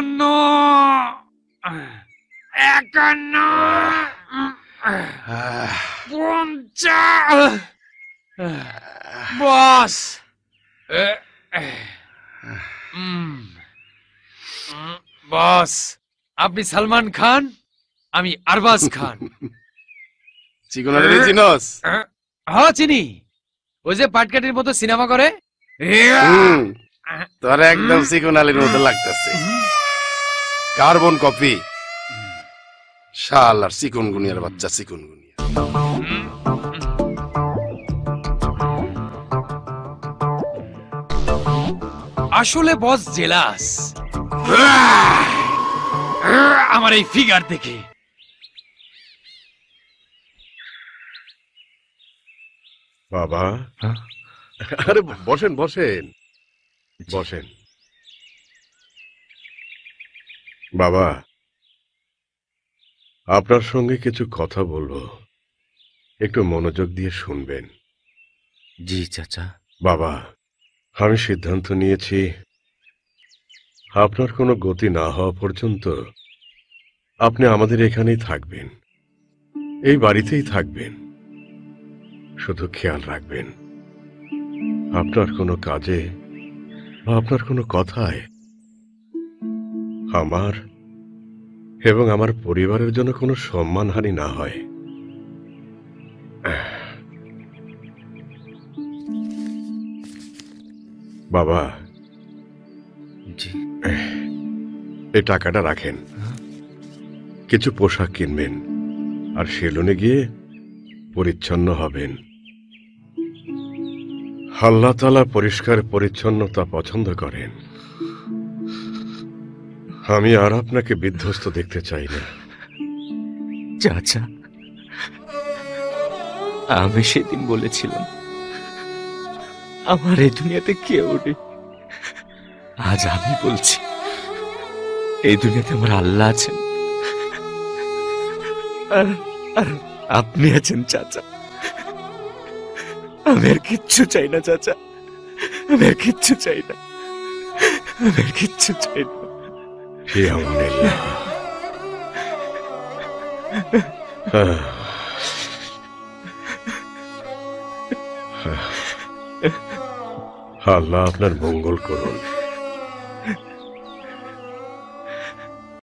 51 50 বস বস আপনি সালমান খান আমি আরবাজ খান চিকন আলী চিনস হ্যাঁ চিনি ওই যে পাটকাঠির মতো সিনেমা করে তোর একদম চিকন আলীর মতো লাগতেছে কার্বন কপি শালার চিকন গুনিয়ার বাচ্চা চিকন গুনিয়া আসলে বস জেলাস আমার এই ফিগার দেখে বাবা আরে বসেন বসেন বসেন বাবা আপনার সঙ্গে কিছু কথা বলবো একটু মনোযোগ দিয়ে শুনবেন জি চাচা বাবা আমি সিদ্ধান্ত নিয়েছি আপনার কোনো গতি না হওয়া পর্যন্ত আপনি আমাদের এখানেই থাকবেন এই বাড়িতেই থাকবেন শুধু খেয়াল রাখবেন আপনার কোনো কাজে বা আপনার কোনো কথায় আমার এবং আমার পরিবারের জন্য কোনো সম্মানহানি না হয় বাবা জি এই টাকাটা রাখেন কিছু পোশাক কিনবেন আর সেলুনে গিয়ে পরিচ্ছন্ন হবেন আল্লাহ তাআলা পরিষ্কার পরিচ্ছন্নতা পছন্দ করেন আমি আর আপনাকে বিধ্বস্ত দেখতে চাই না চাচা আমি সেদিন বলেছিলাম আমার এই দুনিয়াতে কেউ নেই আজ আমি বলছি এই দুনিয়াতে আমার আল্লাহ আছেন আর আপনি আছেন চাচা আমি আর কিচ্ছু চাই না চাচা আমি আর কিচ্ছু চাই না আমি আর কিচ্ছু চাই না আল্লাহ আপনার মঙ্গল করুন